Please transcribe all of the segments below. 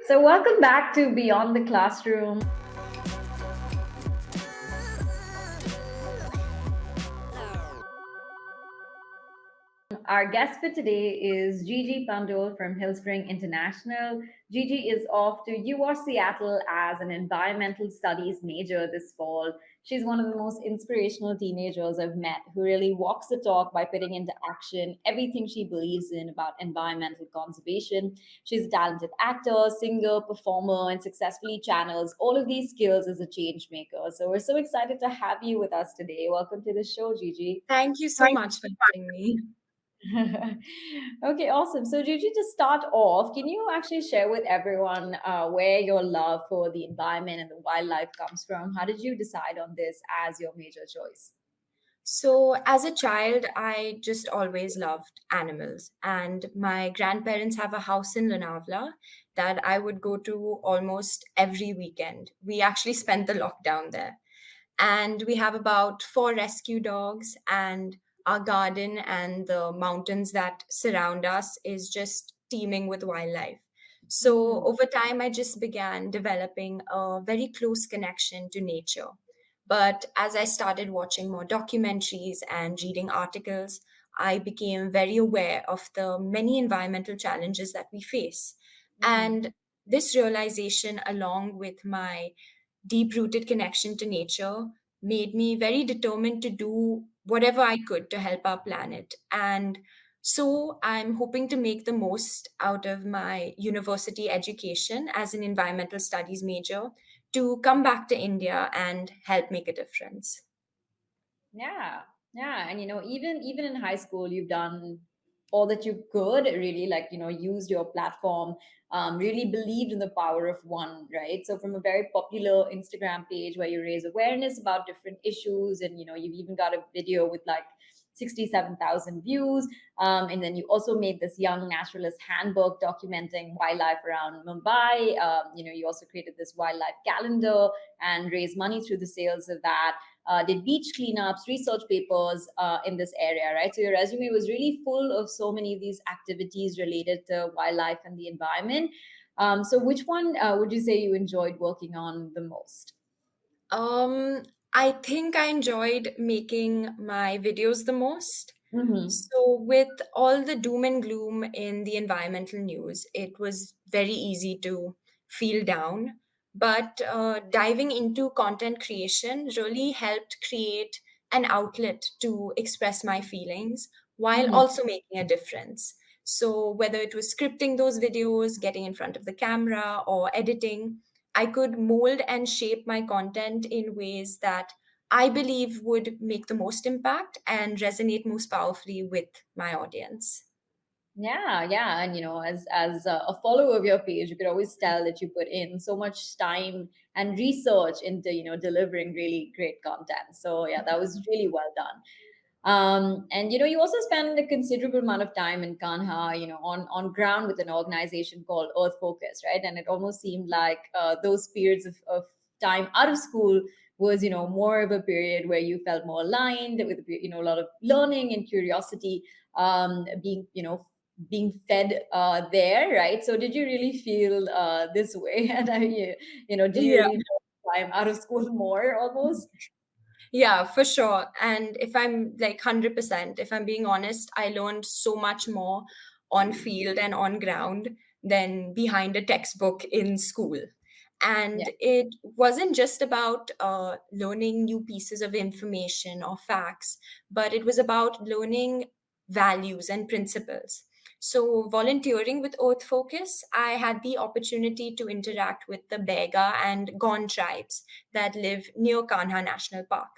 So, welcome back to Beyond the Classroom. Our guest for today is Gigi Pandole from Hillspring International. Gigi is off to UW Seattle as an environmental studies major this fall. She's one of the most inspirational teenagers I've met who really walks the talk by putting into action everything she believes in about environmental conservation. She's a talented actor, singer, performer, and successfully channels all of these skills as a change maker. So we're so excited to have you with us today. Welcome to the show, Gigi. Thank you so Thank much for having me. Okay, awesome. So, Gigi, to start off, can you actually share with everyone where your love for the environment and the wildlife comes from? How did you decide on this as your major choice? So, as a child, I just always loved animals, and my grandparents have a house in Lonavala that I would go to almost every weekend. We actually spent the lockdown there, and we have about four rescue dogs, and our garden and the mountains that surround us is just teeming with wildlife. So, Hmm. over time, I just began developing a very close connection to nature. But as I started watching more documentaries and reading articles, I became very aware of the many environmental challenges that we face. Hmm. And this realization, along with my deep rooted connection to nature, made me very determined to do whatever I could to help our planet. And so I'm hoping to make the most out of my university education as an environmental studies major to come back to India and help make a difference. Yeah, yeah, and even in high school, you've done all that you could. Really, like used your platform. Really believed in the power of one, right? So from a very popular Instagram page where you raise awareness about different issues, and you've even got a video with like 67,000 views. And then you also made this young naturalist handbook documenting wildlife around Mumbai. You also created this wildlife calendar and raised money through the sales of that. Did beach cleanups, research papers in this area, right? So your resume was really full of so many of these activities related to wildlife and the environment. So which one would you say you enjoyed working on the most? Um, I think I enjoyed making my videos the most. Mm-hmm. So, with all the doom and gloom in the environmental news, it was very easy to feel down. But diving into content creation really helped create an outlet to express my feelings while Mm-hmm. also making a difference. So, whether it was scripting those videos, getting in front of the camera, or editing, I could mold and shape my content in ways that I believe would make the most impact and resonate most powerfully with my audience. Yeah, yeah, and as a follower of your page, you could always tell that you put in so much time and research into delivering really great content. So yeah, that was really well done. And you also spend a considerable amount of time in Kanha, on ground with an organization called Earth Focus, right? And it almost seemed like those periods of time out of school was more of a period where you felt more aligned with a lot of learning and curiosity being fed there, right? So did you really feel this way? And did you Yeah. really enjoy time out of school more almost? Yeah, for sure. And if I'm like 100%, if I'm being honest, I learned so much more on field and on ground than behind a textbook in school. Yeah. And it wasn't just about learning new pieces of information or facts, but it was about learning values and principles. So, volunteering with Earth Focus, I had the opportunity to interact with the Baiga and Gon tribes that live near Kanha National Park.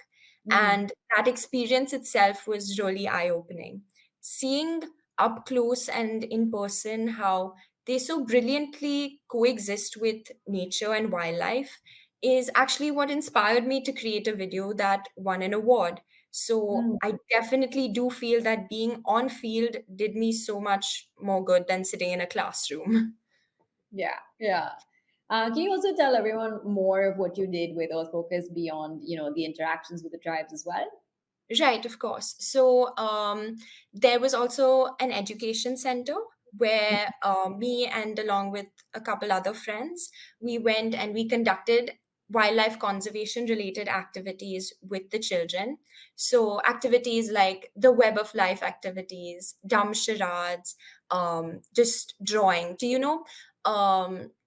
Mm-hmm. And that experience itself was really eye opening. Seeing up close and in person how they so brilliantly coexist with nature and wildlife is actually what inspired me to create a video that won an award. So I definitely do feel that being on field did me so much more good than sitting in a classroom. Yeah, yeah. Can you also tell everyone more of what you did with Earth Focus beyond, the interactions with the tribes as well? Right, of course. So there was also an education center where me and along with a couple other friends, we went and we conducted wildlife conservation related activities with the children. So activities like the web of life activities, dumb charades, just drawing. Do you know?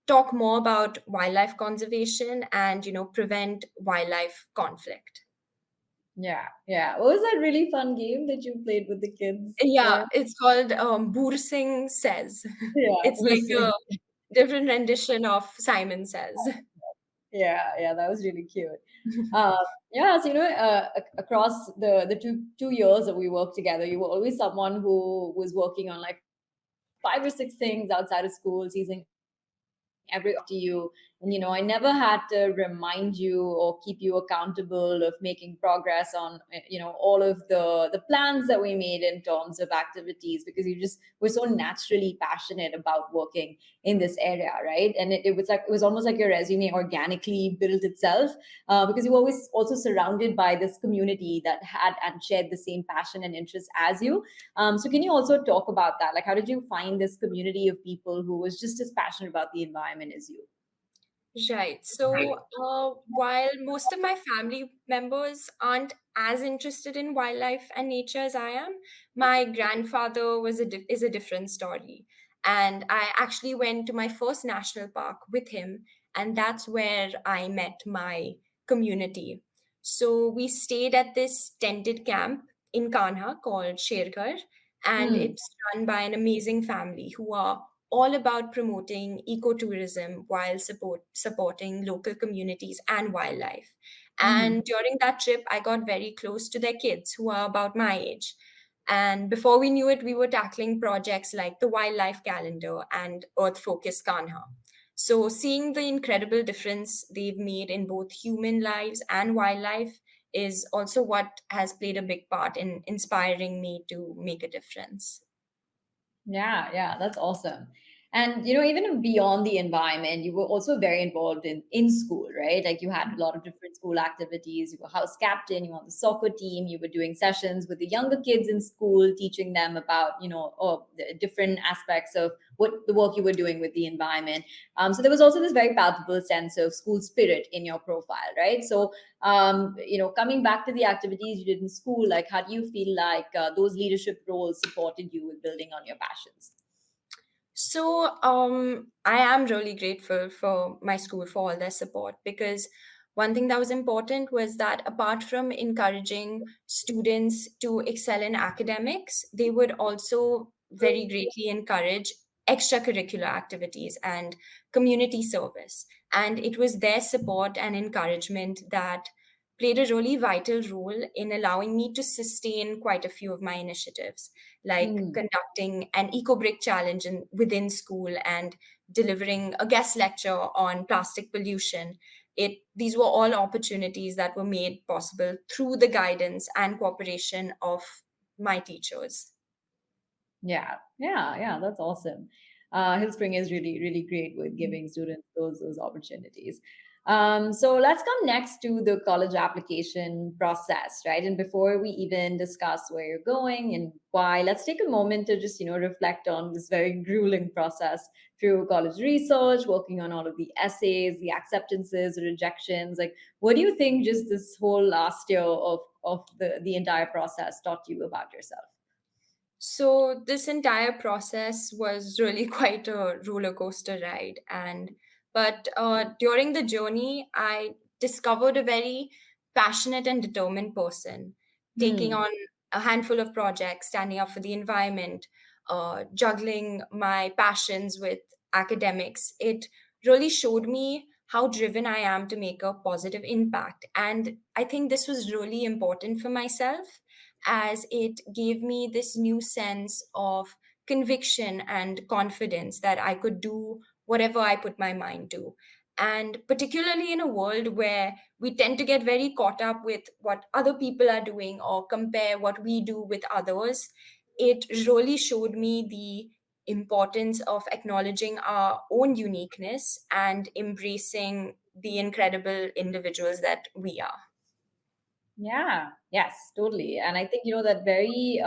Talk more about wildlife conservation and prevent wildlife conflict. Yeah, yeah. What was that really fun game that you played with the kids Yeah, there? it's called Boor Singh Says. Yeah, It's we're like a saying. different rendition of Simon Says. Yeah, yeah, that was really cute. Uh, yeah, so across the two years that we worked together, you were always someone who was working on like 5 or 6 things outside of school, seizing every to you. And I never had to remind you or keep you accountable of making progress on all of the plans that we made in terms of activities, because you just were so naturally passionate about working in this area, right? And it was like, it was almost like your resume organically built itself, because you were always also surrounded by this community that had and shared the same passion and interest as you. So can you also talk about that? Like, how did you find this community of people who was just as passionate about the environment as you? Right. So, while most of my family members aren't as interested in wildlife and nature as I am, my grandfather is a different story. And I actually went to my first national park with him, and that's where I met my community. So we stayed at this tented camp in Kanha called Sherghar, and Hmm. it's run by an amazing family who are all about promoting ecotourism while supporting local communities and wildlife. Hmm. And during that trip, I got very close to their kids who are about my age. And before we knew it, we were tackling projects like the wildlife calendar and Earth Focus Kanha. So, seeing the incredible difference they've made in both human lives and wildlife is also what has played a big part in inspiring me to make a difference. Yeah, yeah, that's awesome. And even beyond the environment, you were also very involved in school, right? Like you had a lot of different school activities. You were house captain, you were on the soccer team, you were doing sessions with the younger kids in school, teaching them about the different aspects of what the work you were doing with the environment. So there was also this very palpable sense of school spirit in your profile, right? So coming back to the activities you did in school, like how do you feel like those leadership roles supported you with building on your passions? So, I am really grateful for my school for all their support because one thing that was important was that apart from encouraging students to excel in academics, they would also very greatly encourage extracurricular activities and community service. And it was their support and encouragement that played a really vital role in allowing me to sustain quite a few of my initiatives like Hmm. conducting an eco brick challenge within school and delivering a guest lecture on plastic pollution. These were all opportunities that were made possible through the guidance and cooperation of my teachers. Yeah, yeah, yeah, that's awesome. Hillspring is really, really great with giving students those opportunities. So let's come next to the college application process, right? And before we even discuss where you're going and why, let's take a moment to just reflect on this very grueling process through college research, working on all of the essays, the acceptances, the rejections. Like, what do you think just this whole last year of the entire process taught you about yourself? So this entire process was really quite a roller coaster ride, and but during the journey, I discovered a very passionate and determined person, taking Hmm. on a handful of projects, standing up for the environment, juggling my passions with academics. It really showed me how driven I am to make a positive impact, and I think this was really important for myself as it gave me this new sense of conviction and confidence that I could do whatever I put my mind to. And particularly in a world where we tend to get very caught up with what other people are doing or compare what we do with others, it really showed me the importance of acknowledging our own uniqueness and embracing the incredible individuals that we are. Yeah, yes, totally. And I think, that very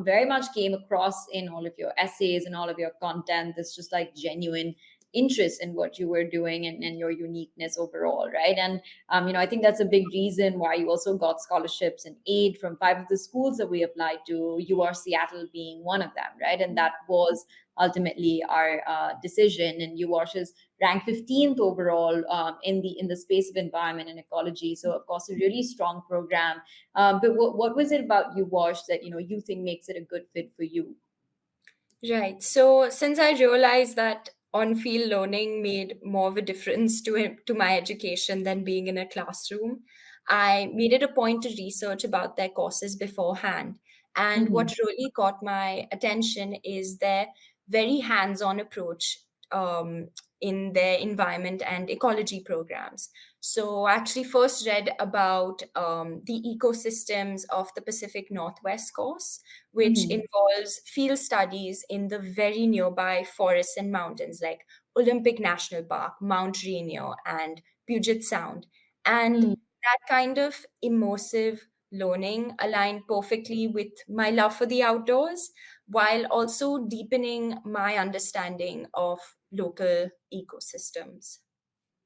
very much came across in all of your essays and all of your content. This just like genuine interest in what you were doing, and your uniqueness overall, right? And I think that's a big reason why you also got scholarships and aid from 5 of the schools that we applied to, UR Seattle being one of them, right? And that was ultimately our decision. And UWash is ranked 15th overall in the space of environment and ecology. So of course, a really strong program. But what was it about UWash that you think makes it a good fit for you? Right. So since I realized that on-field learning made more of a difference to my education than being in a classroom, I made it a point to research about their courses beforehand. And Hmm. what really caught my attention is their very hands-on approach um, in their environment and ecology programs. So I actually first read about the ecosystems of the Pacific Northwest course, which Hmm. involves field studies in the very nearby forests and mountains like Olympic National Park, Mount Rainier, and Puget Sound. And Hmm. that kind of immersive learning aligned perfectly with my love for the outdoors while also deepening my understanding of local ecosystems.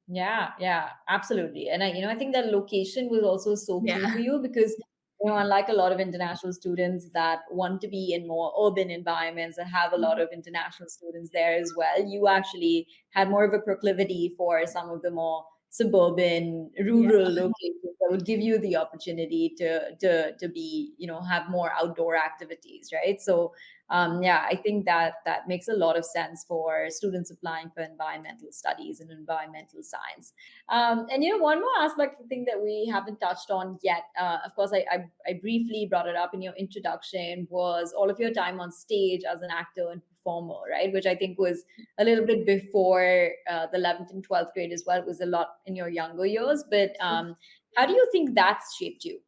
Yeah, yeah, absolutely. And I think that location was also so key for Yeah. you because, unlike a lot of international students that want to be in more urban environments and have a lot of international students there as well, you actually had more of a proclivity for some of the more suburban, Yeah. rural locations that would give you the opportunity to be, have more outdoor activities, right? So yeah, I think that makes a lot of sense for students applying for environmental studies and environmental science. And one more aspect I think that we haven't touched on yet, of course, I briefly brought it up in your introduction, was all of your time on stage as an actor and performer, right? Which I think was a little bit before the 11th and 12th grade as well. It was a lot in your younger years, but how do you think that's shaped you?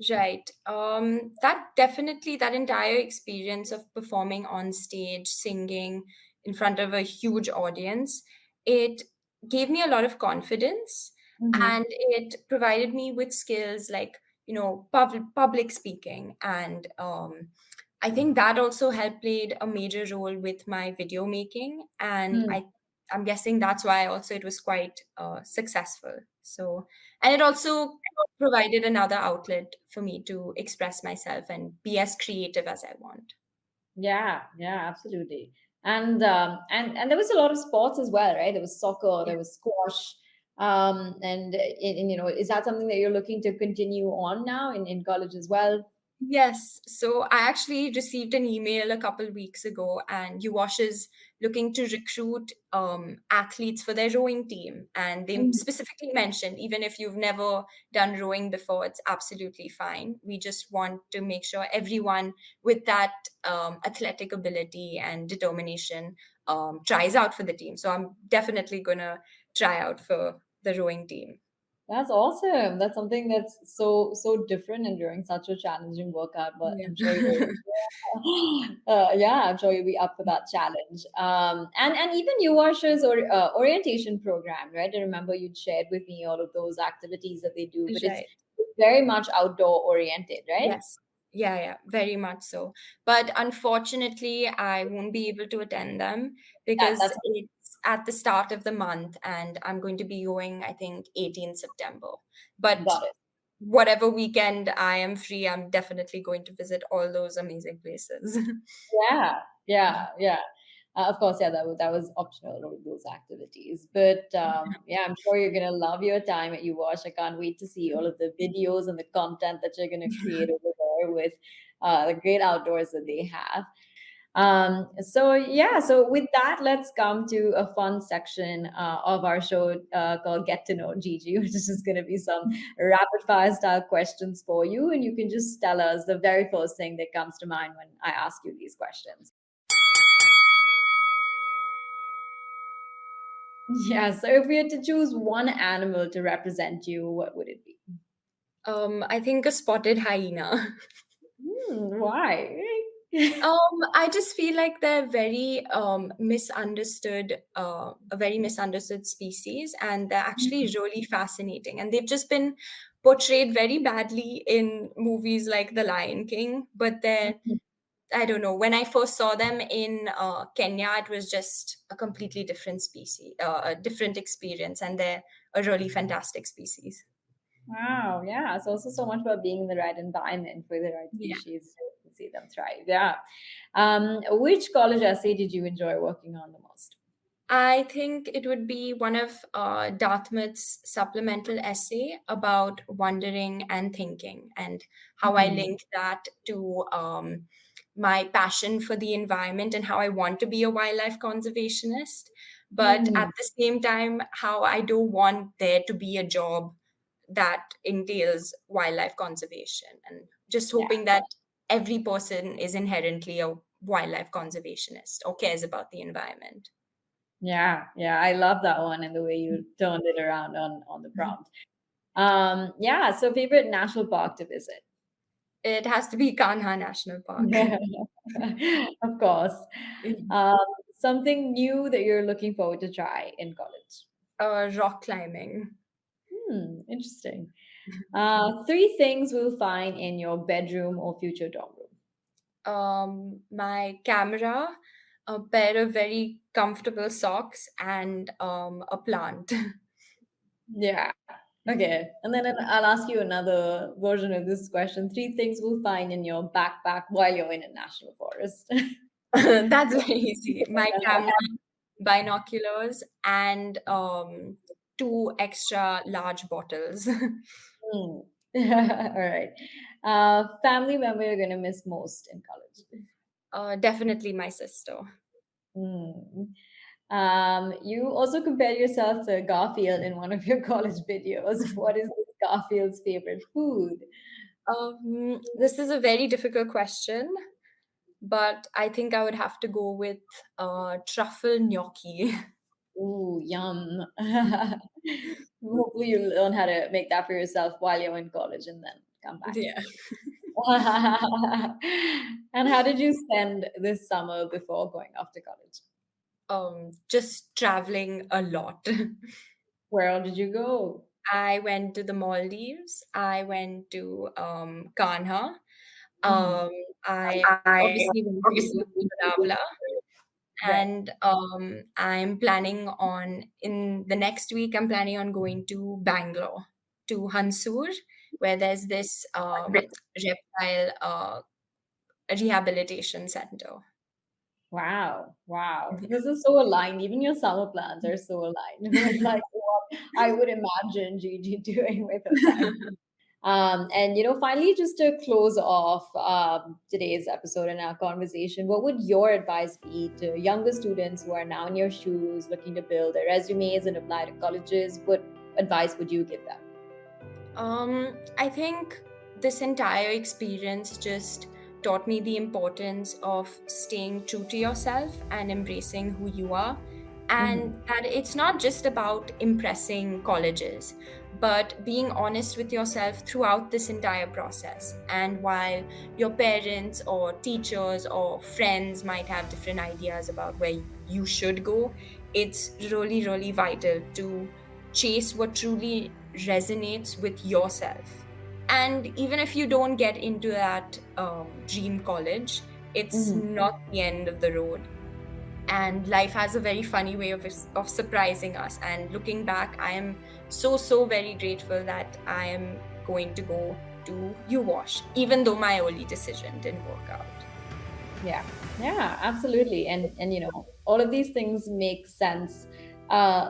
Right. That definitely, that entire experience of performing on stage, singing in front of a huge audience, it gave me a lot of confidence Mm-hmm. and it provided me with skills like, public speaking. And I think that also helped played a major role with my video making. And I'm guessing that's why also it was quite successful. So, and it also provided another outlet for me to express myself and be as creative as I want. Yeah, yeah, absolutely. And there was a lot of sports as well, right? There was soccer, Yeah. there was squash. And is that something that you're looking to continue on now in college as well? Yes. So I actually received an email a couple weeks ago, and UWash is looking to recruit athletes for their rowing team. And they Mhm. specifically mentioned even if you've never done rowing before, it's absolutely fine. We just want to make sure everyone with that athletic ability and determination tries out for the team. So I'm definitely going to try out for the rowing team. That's awesome. That's something that's so different and during such a challenging workout. But Yeah. I'm sure you're yeah, I'm sure you'll be up for that challenge. And even Yuwasha's orientation program, right? I remember you'd shared with me all of those activities that they do, but it's Right. very much outdoor oriented, right? Yes. Yeah, yeah, very much so. But unfortunately, I won't be able to attend them because That's it's at the start of the month and I'm going to be going, I think, 18th September. But got it. whatever weekend I am free, I'm definitely going to visit all those amazing places. Yeah, yeah, yeah. Of course, yeah, that was optional, all of those activities. But yeah, I'm sure you're gonna love your time at UWash. I can't wait to see all of the videos and the content that you're gonna create over there with the great outdoors that they have. So yeah, so with that, let's come to a fun section of our show called Get to Know Gigi, which is just going to be some rapid fire style questions for you. And you can just tell us the very first thing that comes to mind when I ask you these questions. Yeah, so if we had to choose one animal to represent you, what would it be? I think a spotted hyena. Why? I just feel like they're very misunderstood, a very misunderstood species, and they're actually really fascinating. And they've just been portrayed very badly in movies like The Lion King. But then, I don't know, when I first saw them in Kenya, it was just a completely different species, a different experience, and they're a really fantastic species. Wow, yeah. It's also so much about being in the right environment for the right Yeah. species to see them thrive. Yeah. Which college essay did you enjoy working on the most? I think it would be one of Dartmouth's supplemental essay about wondering and thinking, and how I Hmm. link that to my passion for the environment and how I want to be a wildlife conservationist. But Hmm. at the same time, how I don't want there to be a job that entails wildlife conservation, and just Yeah. hoping that every person is inherently a wildlife conservationist or cares about the environment. Yeah. Yeah. I love that one and the way you turned it around on the prompt. Yeah. So favorite national park to visit? It has to be Kanha National Park. Yeah. Of course. Um, Something new that you're looking forward to try in college. Rock climbing. Interesting. Three things we'll find in your bedroom or future dorm room. My camera, a pair of very comfortable socks, and a plant. Yeah. Okay. And then I'll ask you another version of this question. Three things we'll find in your backpack while you're in a national forest. That's very easy. My camera, binoculars, and two extra large bottles. Hmm. All right. Family member you're going to miss most in college. Definitely my sister. Hmm. You also compared yourself to Garfield in one of your college videos. What is Garfield's favorite food? This is a very difficult question, but I think I would have to go with truffle gnocchi. Ooh, yum. Hopefully you learn how to make that for yourself while you're in college and then come back. Yeah. And how did you spend this summer before going off to college? Just traveling a lot. Where all did you go? I went to the Maldives. I went to Kanha. Mhm. Um, I obviously went to Lonavala, Right. and I'm planning on in the next week. I'm planning on going to Bangalore, to Hansur, where there's this reptile rehabilitation center. Wow. Wow. This is so aligned. Even your summer plans are so aligned with like what I would imagine Gigi doing with her time. And finally, just to close off today's episode and our conversation, what would your advice be to younger students who are now in your shoes, looking to build their resumes and apply to colleges? What advice would you give them? I think this entire experience just taught me the importance of staying true to yourself and embracing who you are. And Hmm. that it's not just about impressing colleges, but being honest with yourself throughout this entire process. And while your parents or teachers or friends might have different ideas about where you should go, it's really, really vital to chase what truly resonates with yourself. And even if you don't get into that dream college, it's Hmm. not the end of the road. And life has a very funny way of surprising us. And looking back, I am so, so very grateful that I am going to go to UWash, even though my early decision didn't work out. Yeah, yeah, absolutely. And all of these things make sense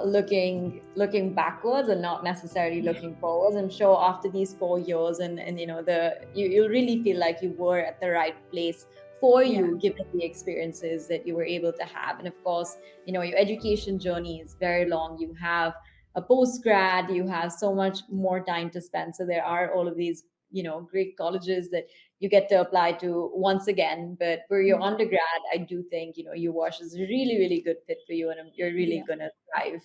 looking backwards and not necessarily Yeah. looking forwards. I'm sure after these 4 years and you'll really feel like you were at the right place for Yeah. you given the experiences that you were able to have. And of course, your education journey is very long. You have a post grad, you have so much more time to spend. So there are all of these great colleges that you get to apply to once again. But for your undergrad, I do think UWash is a really, really good fit for you, and you're really Yeah. gonna thrive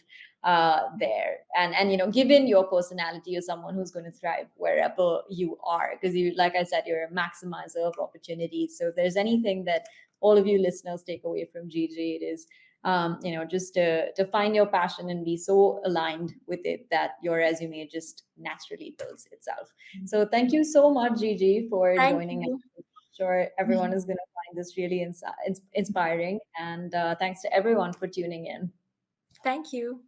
there. And given your personality, you're someone who's going to thrive wherever you are because you, like I said, you're a maximizer of opportunities. So if there's anything that all of you listeners take away from Gigi, it is just to find your passion and be so aligned with it that your resume just naturally builds itself. So thank you so much, Gigi, for Thank joining us. you. Sure, everyone is going to find this really inspiring. And thanks to everyone for tuning in. Thank you.